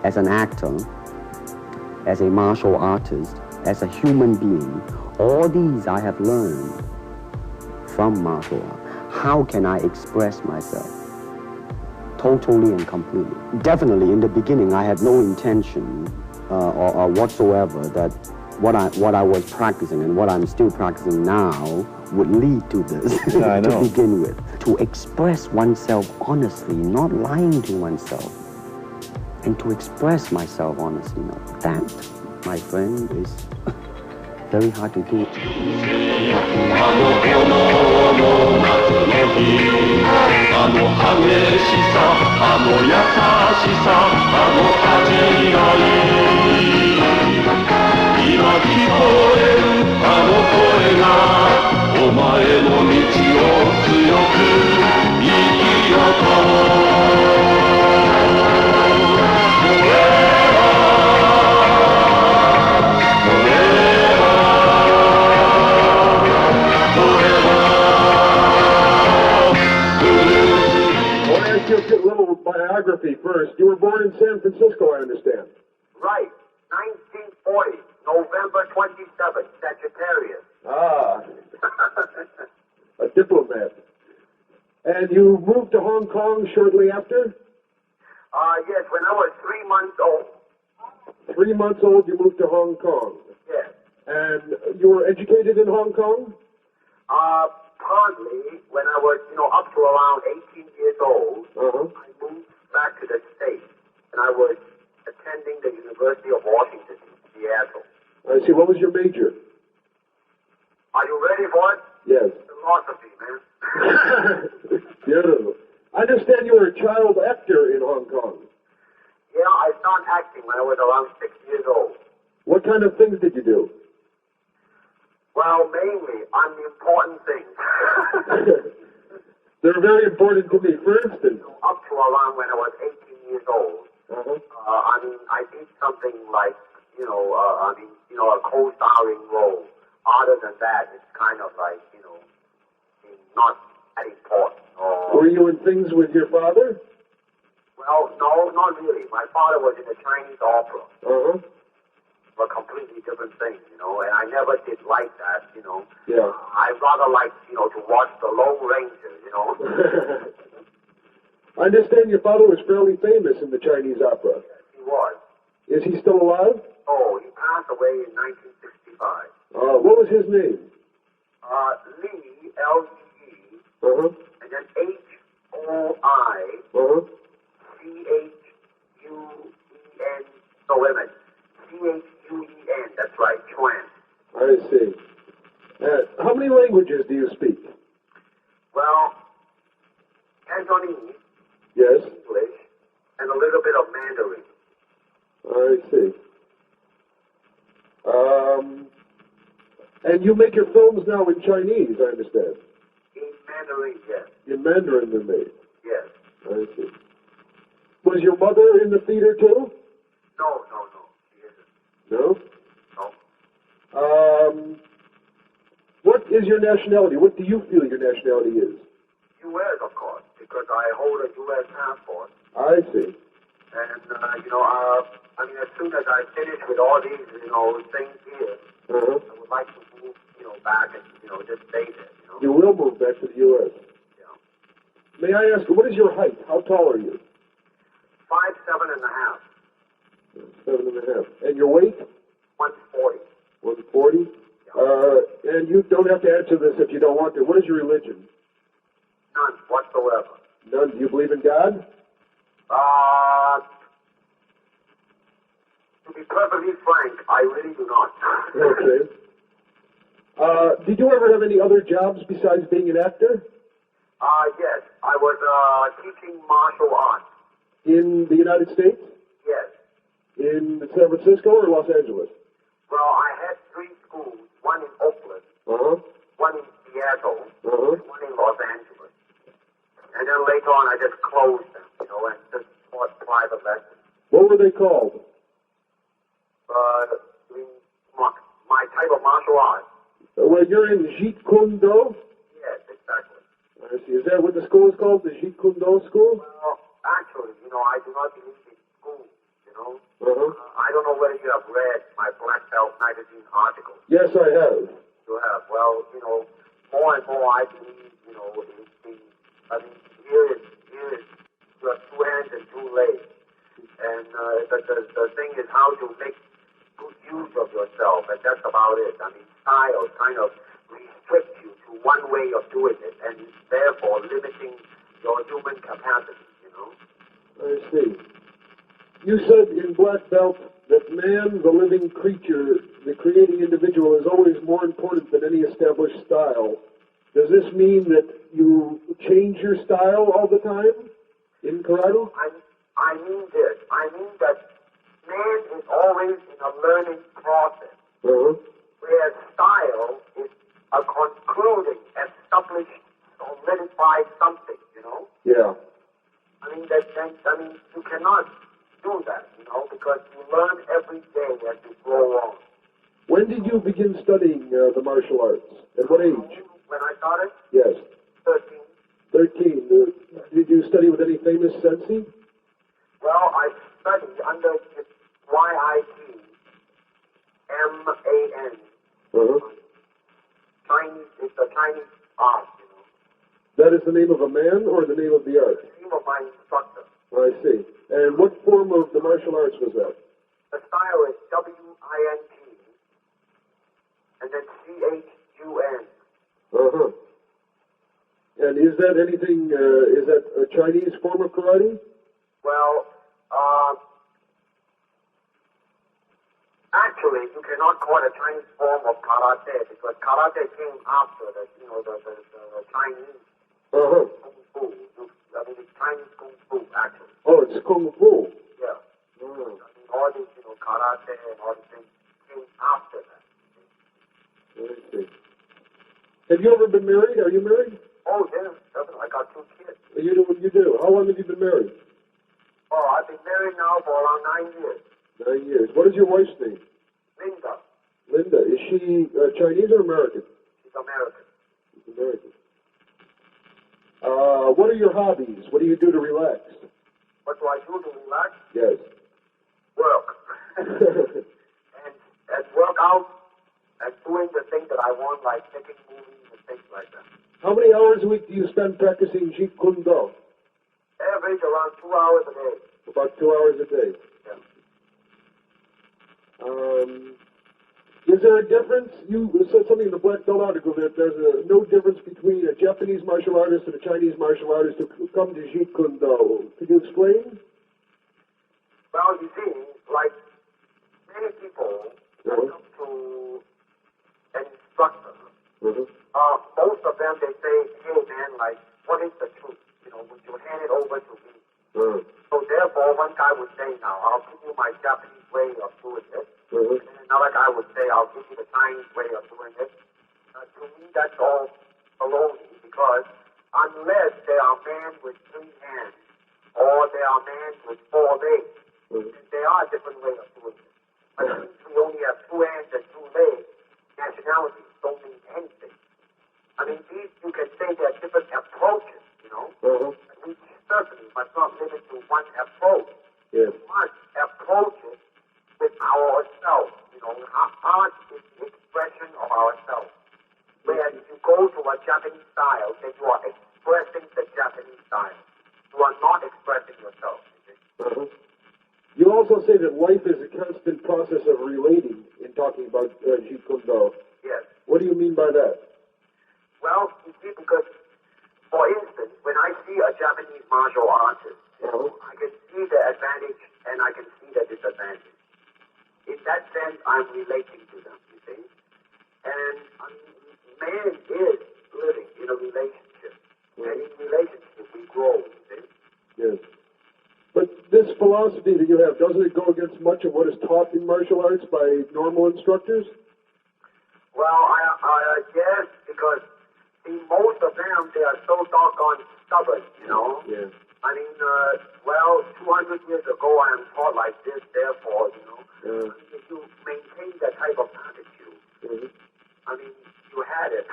As an actor, as a martial artist, as a human being, all these I have learned from martial art. How can I express myself totally and completely? Definitely, in the beginning, I had no intention or whatsoever that what I was practicing and what I'm still practicing now would lead to this to begin with. To express oneself honestly, not lying to oneself, and to express myself honestly. Now, that, my friend, is very hard to do. Just a little biography first. You were born in San Francisco, I understand. Right. 1940, November 27th, Sagittarius. Ah. A diplomat. And you moved to Hong Kong shortly after? Yes, when I was 3 months old. 3 months old, you moved to Hong Kong. Yes. And you were educated in Hong Kong? Partly, when I was, up to around 18 years old, Uh-huh. I moved back to the States, and I was attending the University of Washington in Seattle. I see. What was your major? Are you ready for it? Yes. Philosophy, man. Beautiful. I understand you were a child actor in Hong Kong. Yeah, I started acting when I was around 6 years old. What kind of things did you do? Well, mainly unimportant things. They're very important to me. For instance, Up to around when I was 18 years old, uh-huh. I did something like, a co-starring role. Other than that, it's kind of like, not that important. Were you in things with your father? Well, no, not really. My father was in the Chinese opera. Uh-huh. A completely different thing, and I never did like that, Yeah. I rather like, to watch the Lone Ranger, I understand your father was fairly famous in the Chinese opera. Yes, he was. Is he still alive? Oh, he passed away in 1965. What was his name? Lee, L-E-E, Uh-huh. and then H-O-I, Uh-huh. C-H-U-E-N, no, wait a minute, C-H-U-E-N, that's right, Chuan. I see. How many languages do you speak? Well, Cantonese, Yes. English, and a little bit of Mandarin. I see. And you make your films now in Chinese, I understand. In Mandarin, yes. In Mandarin they're made. Yes. I see. Was your mother in the theater too? No, she isn't. No? No. What is your nationality? What do you feel your nationality is? U.S., of course, because I hold a U.S. passport. I see. And, as soon as I finish with all these, things here, Uh-huh. I would like to move, back and, just stay there, You will move back to the U.S. Yeah. May I ask, what is your height? How tall are you? 5'7.5". 7.5. And your weight? 140. 140? And you don't have to answer this if you don't want to. What is your religion? None whatsoever. None. Do you believe in God? To be perfectly frank, I really do not. Okay. Did you ever have any other jobs besides being an actor? Yes. I was teaching martial arts. In the United States? Yes. In San Francisco or Los Angeles? Well, I had 3 schools, one in Oakland, Uh-huh. one in Seattle, Uh-huh. and one in Los Angeles. And then later on, I just closed them, and just taught private lessons. What were they called? My type of martial arts. Well, you're in Jeet Kune Do? Yes, exactly. I see. Is that what the school is called? The Jeet Kune Do School? Well, I do not believe in school, you know. Uh-huh. I don't know whether you have read my Black Belt magazine article. Yes, I have. You have. Well, more and more I believe, here is you have two hands and two legs. And the thing is how to make good use of yourself, and that's about it. Style kind of restricts you to one way of doing it, and therefore limiting your human capacity, I see. You said in Black Belt that man, the living creature, the creating individual, is always more important than any established style. Does this mean that you change your style all the time in karate? I mean this. I mean that man is always in a learning process, whereas style is a concluding, established, solidified something, Yeah. You cannot do that, because you learn every day as you grow on. When did you begin studying the martial arts? At what age? When I started? Yes. 13. 13. Did you study with any famous sensei? Well, I studied under YIT, MAN. Chinese, it's a Chinese art, That is the name of a man or the name of the art? The name of my instructor. I see. And what form of the martial arts was that? The style is WINT, and then CHUN. Uh-huh. And is that anything, is that a Chinese form of karate? Well, actually, you cannot call it a Chinese form of karate because karate came after the Chinese Uh-huh. kung fu. It's Chinese kung fu, actually. Oh, it's kung fu. Yeah. Oh. All these, karate and all these things came after that. I see. Have you ever been married? Are you married? Oh, yeah, definitely. I got 2 kids. You do what you do. How long have you been married? Oh, I've been married now for around 9 years. 9 years. What is your wife's name? Linda. Linda. Is she Chinese or American? She's American. She's American. What are your hobbies? What do you do to relax? What do I do to relax? Yes. Work. and work out and doing the things that I want, like taking movies and things like that. How many hours a week do you spend practicing Jeet Kune Do? Average around 2 hours a day. About 2 hours a day. Yeah. Is there a difference? You said something in the Black Belt article that there's no difference between a Japanese martial artist and a Chinese martial artist who come to Jeet Kune Do. Could you explain? Well, you see, like many people that come to an instructor, most of them, they say, hey man, like, what is the truth? Would you hand it over to me? So therefore, one guy would say, now, I'll give you my Japanese way of doing it. And another guy would say, I'll give you the Chinese way of doing it. To me, that's all baloney, because unless they are men with 3 hands, or they are men with 4 legs, there are different ways of doing it. But since we only have 2 hands and 2 legs, nationalities don't mean anything. These, you can say there are different approaches, We certainly must not limit to one approach. Yes. We must approach it with ourselves. Art is the expression of ourselves. Whereas if you go to a Japanese style, then you are expressing the Japanese style. You are not expressing yourself. You also say that life is a constant process of relating in talking about Jeet Kune Do. Yes. What do you mean by that? Well, you see, because, for instance, when I see a Japanese martial artist, I can see the advantage and I can see the disadvantage. In that sense, I'm relating to them, you see. And man is living in a relationship. And in relationship, we grow, you see. Yes. But this philosophy that you have, doesn't it go against much of what is taught in martial arts by normal instructors? Well, I guess because, see, most of them, they are so doggone stubborn, Yeah. 200 years ago, I am taught like this, therefore, if you maintain that type of attitude, you had it.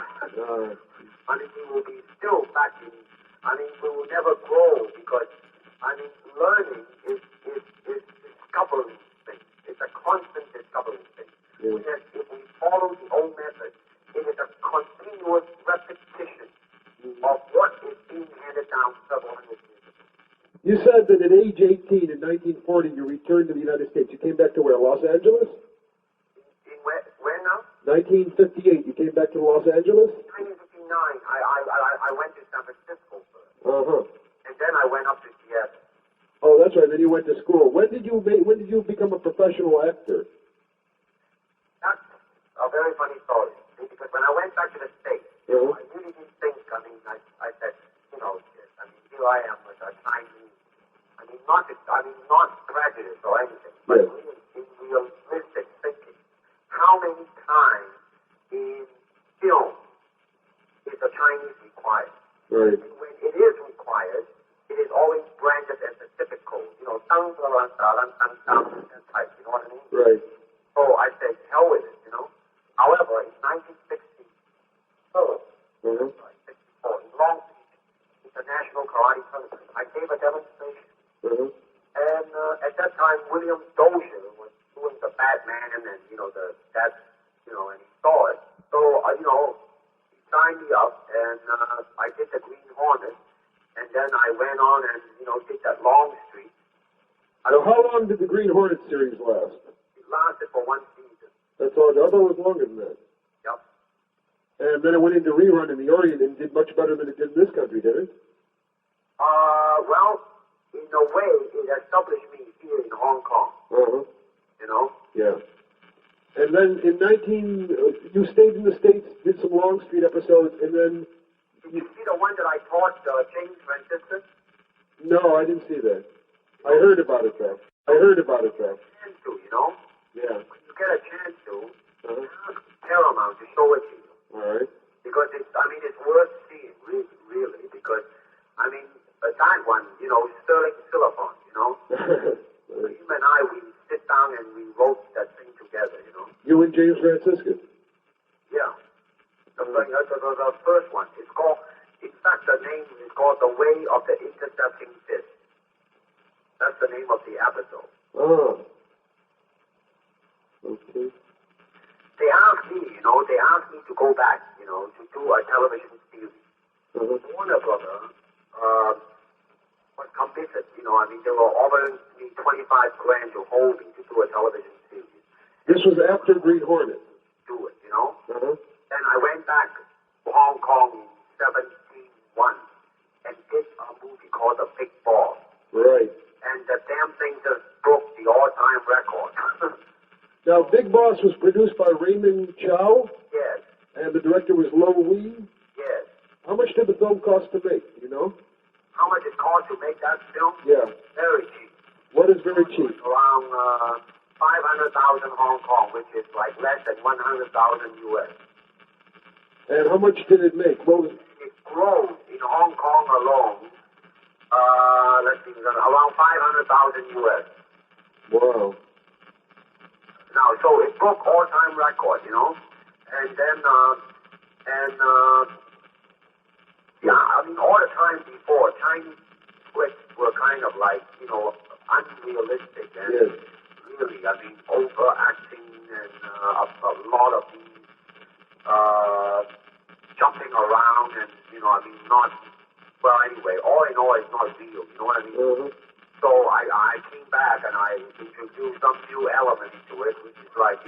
We will be still back in, we will never grow because, learning You said that at age 18 in 1940 you returned to the United States. You came back to where? Los Angeles? In where now? 1958. You came back to Los Angeles? 1959. I went to San Francisco first. Uh-huh. And then I went up to Seattle. Oh, that's right. Then you went to school. When did you become a professional actor? That's a very funny story. Because when I went back to the States, I really didn't think, I said, here I am with a Chinese, not prejudice or anything, but really in realistic thinking. How many times in film is a Chinese required? Right. And when it is required, it is always branded as the typical, type, you know what I mean? Right. So I said, hell with it, However, in 1964, in Long Beach International Karate Tournament, I gave a demonstration. And at that time, William Dozier was doing the Batman and, and he saw it. So, he signed me up, and I did the Green Hornet, and then I went on and, did that Long Street. So how long did the Green Hornet series last? It lasted for one season. That's all. I thought it was longer than that. Yep. And then it went into rerun in the Orient and did much better than it did in this country, did it? Well, in a way, it established me here in Hong Kong. Yeah. And then in you stayed in the States, did some Long Street episodes, and then... Did you see the one that I taught James Franciscus? No, I didn't see that. I heard about it, though. Chance to, Yeah. When you get a chance to, ask Paramount to show it to you. All right. Because it's worth seeing, really, because, that one, Sterling Silverphone, him and I, we sit down and we wrote that thing together, You and James Franciscus? Yeah. The first one. It's called, in fact, the name is called The Way of the Intercepting Fist. That's the name of the episode. Oh. Okay. They asked me, to go back, to do a television series. Warner Brother was committed, they were offering me $25,000 to hold me to do a television series. This was after Green Hornet. Do it, Uh-huh. Then I went back to Hong Kong in 1971 and did a movie called The Big Boss. Right. And the damn thing just broke the all-time record. Now, Big Boss was produced by Raymond Chow, Yes, and the director was Lo Wee. yes. How much did the film cost to make, do you know? How much it cost to make that film? Yeah. Very cheap. What is very cheap? Around 500,000 Hong Kong, which is like less than 100,000 US. And how much did it make? What was... It grows in Hong Kong alone, around 500,000 US. Wow. Now, so it broke all-time record, and then, all the time before, Chinese scripts were kind of like, unrealistic and really, overacting and a lot of these jumping around and, not, well, anyway, all in all, it's not real, you know what I mean? So I came back and I introduced some new elements to it, which is like,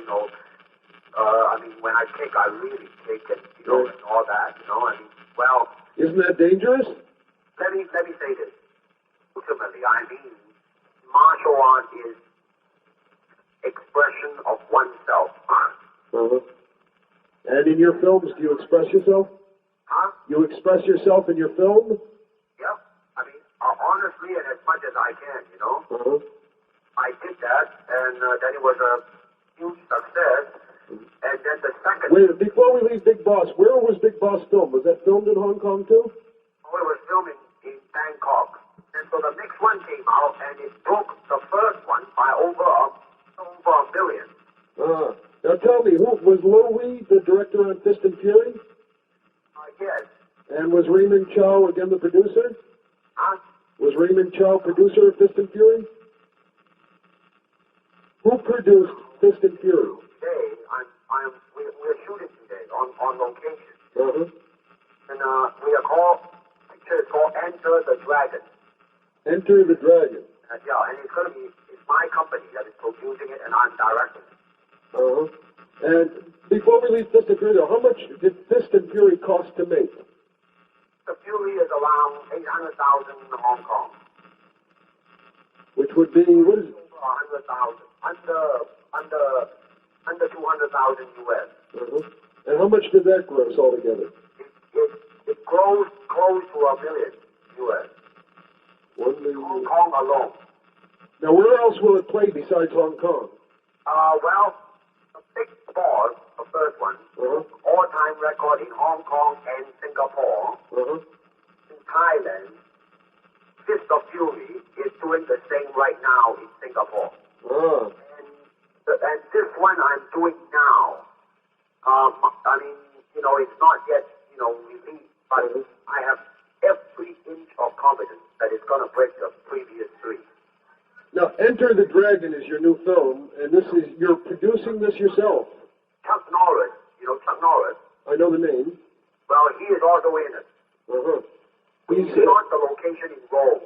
when I kick, I really kick and, and all that, well... Isn't that dangerous? Let me say this. Ultimately, martial art is expression of oneself. And in your films, do you express yourself? Huh? You express yourself in your film? Yep. Honestly, and as much as I can, I did that, and then it was a huge success. And then the second... Wait, before we leave Big Boss, where was Big Boss filmed? Was that filmed in Hong Kong, too? Oh, it was filmed in Bangkok. And so the next one came out, and it broke the first one by over a million. Now tell me, who was Lo Wee the director on Fist and Fury? Yes. And was Raymond Chow again the producer? Huh? Was Raymond Chow producer of Fist and Fury? Who produced Fist and Fury? Today, we're shooting today on location. And we are called Enter the Dragon. Enter the Dragon. Yeah, and it's my company that is producing it, and I'm directing it. Uh-huh. And before we leave Fist and Fury, how much did Fist and Fury cost to make? The Fury is around 800,000 in Hong Kong. Which would be, what is it? Over 100,000. Under 200,000 US. Uh-huh. And how much did that gross altogether? It grows close to $1 million US. 1 million. Hong Kong alone. Now, where else will it play besides Hong Kong? Well, the Big Boss, the first one, all-time record in Hong Kong and Singapore. Uh-huh. In Thailand, Fist of Fury is doing the same right now in Singapore. Ah. And this one I'm doing now. I mean, it's not yet, released, but I have every inch of confidence that it's going to break the previous three. Now, Enter the Dragon is your new film, and you're producing this yourself. Chuck Norris, Chuck Norris. I know the name. Well, he is also in it. Uh-huh. He's on the location in Rome.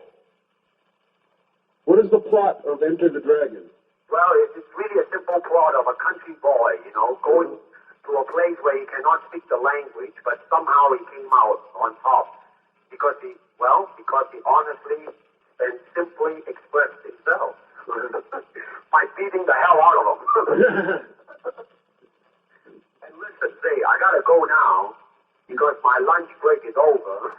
What is the plot of Enter the Dragon? Well, it's really a simple plot of a country boy, going to a place where he cannot speak the language, but somehow he came out on top because he honestly and simply expressed himself by beating the hell out of him. And listen, say, I gotta go now because my lunch break is over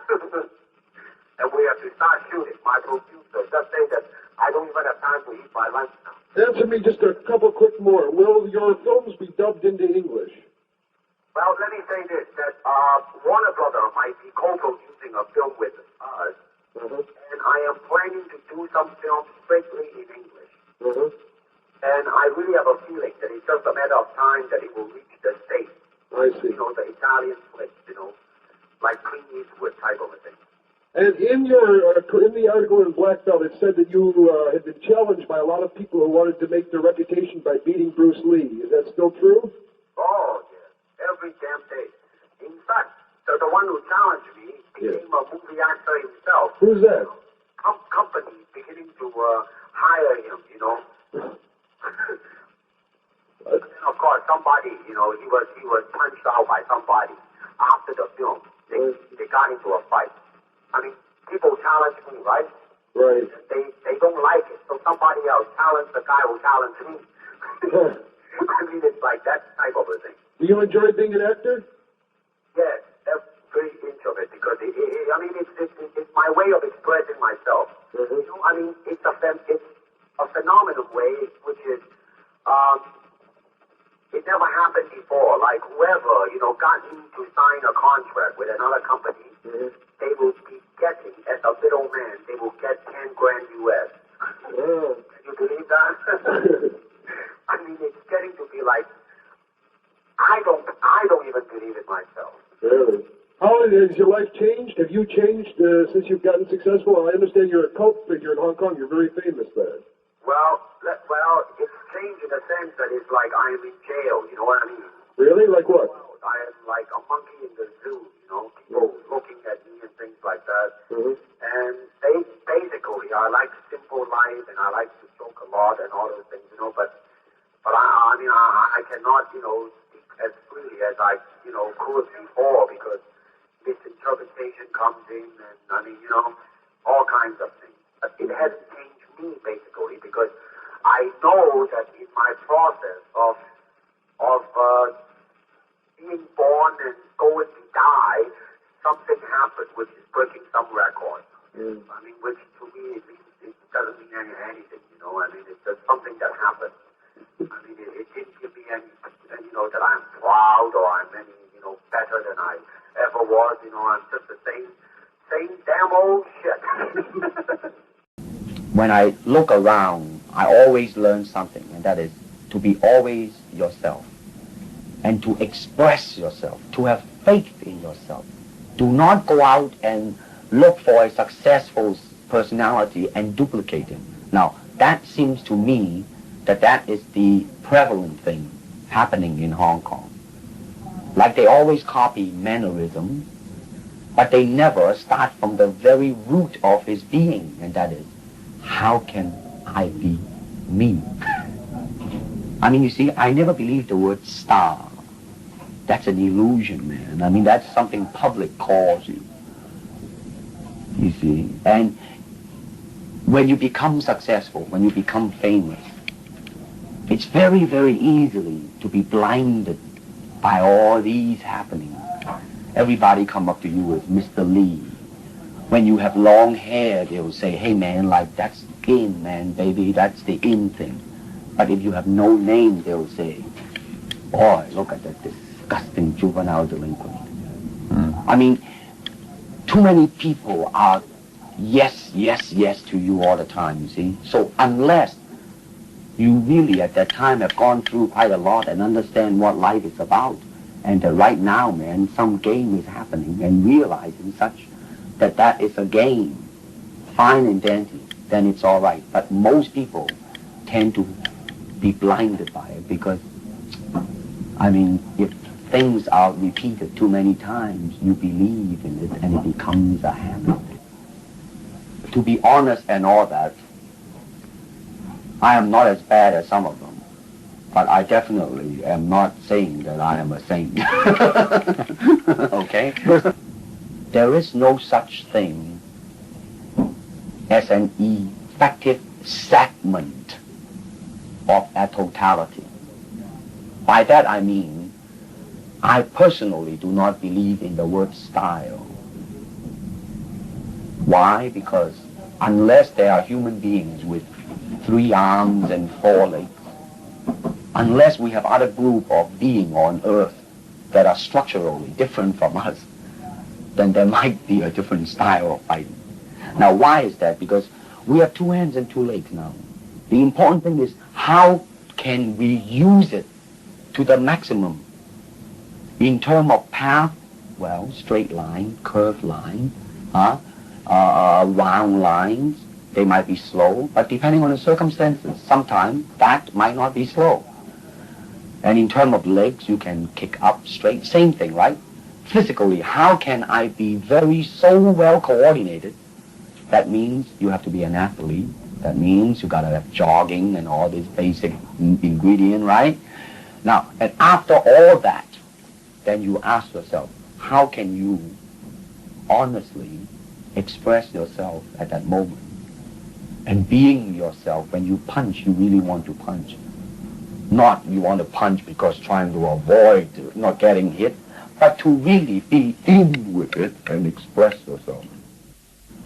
and we have to start shooting. My producer just say that I don't even have time to eat my lunch now. Answer me just a couple quick more. Will your films be dubbed into English? Well, let me say this, that Warner Brother might be co-producing a film with us, and I am planning to do some films strictly in English. And I really have a feeling that it's just a matter of time that it will reach the States. I see. The Italian flicks, like Clint Eastwood type of a thing. And in the article in Black Belt, it said that you had been challenged by a lot of people who wanted to make their reputation by beating Bruce Lee. Is that still true? Oh, yes. Every damn day. In fact, the one who challenged me became a movie actor himself. Who's that? Company beginning to hire him, And of course, somebody, he was punched out by somebody after the film. They got into a fight. I mean, people challenge me, right? Right. They don't like it, so somebody else challenged the guy who challenged me. I mean, it's like that type of a thing. Do you enjoy being an actor? Yes, every inch of it, because it's my way of expressing myself. I mean, it's a phenomenal way, which is it never happened before. Like whoever got me to sign a contract with another company, they will be getting as a middleman. They will get $10,000 US. Can you believe that? I mean, it's getting to be like. I don't even believe it myself. Really? How has your life changed? Have you changed since you've gotten successful? I understand you're a cult figure in Hong Kong. You're very famous there. Well, it's changed in the sense that it's like I am in jail. You know what I mean? Really? Like what? I am like a monkey in the zoo. People looking at me and things like that. And basically, I like simple life and I like to joke a lot and all those things. But I mean, I cannot speak as freely as I could before because misinterpretation comes in and I mean all kinds of things. But it hasn't changed me basically because I know that in my process of being born and going to die, something happened which is breaking some record. I mean, which to me it doesn't mean anything. I mean, it's just something that happened. I mean, it didn't give me any, that I'm proud or I'm any, better than I ever was. I'm just the same damn old shit. When I look around, I always learn something, and that is to be always yourself and to express yourself, to have faith in yourself. Do not go out and look for a successful personality and duplicate him. Now, that seems to me that is the prevalent thing happening in Hong Kong. Like they always copy mannerism, but they never start from the very root of his being, and that is, how can I be me? I mean, you see, I never believed the word star. That's an illusion, man. I mean, that's something public calls you. You see, and when you become successful, when you become famous, it's very, very easily to be blinded by all these happenings. Everybody come up to you as Mr. Lee. When you have long hair, they will say, hey man, like that's in, man, baby, that's the in thing. But if you have no name, they will say, boy, look at that disgusting juvenile delinquent. I mean, too many people are yes, yes, yes to you all the time, you see. So unless you really at that time have gone through quite a lot and understand what life is about, and that right now, man, some game is happening, and realizing such that that is a game, fine and dandy, then it's all right. But most people tend to be blinded by it because, I mean, if things are repeated too many times, you believe in it and it becomes a habit. To be honest and all that, I am not as bad as some of them, but I definitely am not saying that I am a saint. Okay? There is no such thing as an effective segment of a totality. By that I mean, I personally do not believe in the word style. Why? Because unless there are human beings with 3 arms and 4 legs, unless we have other group of beings on earth that are structurally different from us, then there might be a different style of fighting. Now why is that? Because we have 2 hands and 2 legs now. The important thing is how can we use it to the maximum? In terms of path, well, straight line, curved line, round lines, they might be slow, but depending on the circumstances, sometimes that might not be slow. And in terms of legs, you can kick up straight, same thing, right? Physically, how can I be so well coordinated? That means you have to be an athlete. That means you gotta have jogging and all this basic ingredient, right? Now, and after all that, then you ask yourself, how can you honestly express yourself at that moment? And being yourself, when you punch, you really want to punch. Not you want to punch because trying to avoid not getting hit, but to really be in with it and express yourself.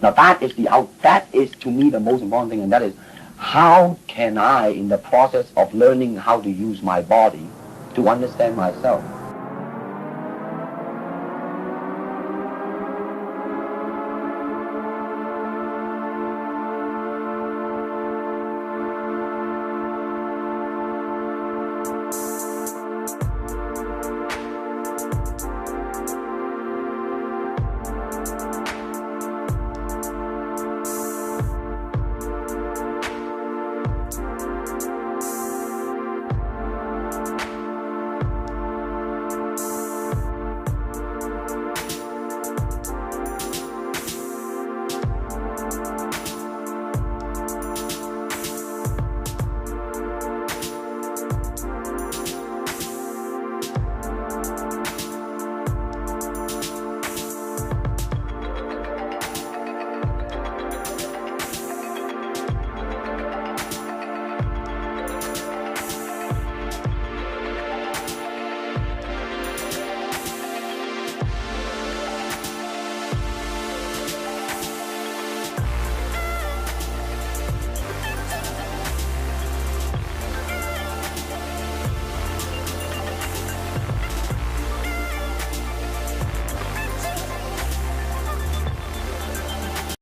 Now that is to me the most important thing, and that is how can I, in the process of learning how to use my body, to understand myself,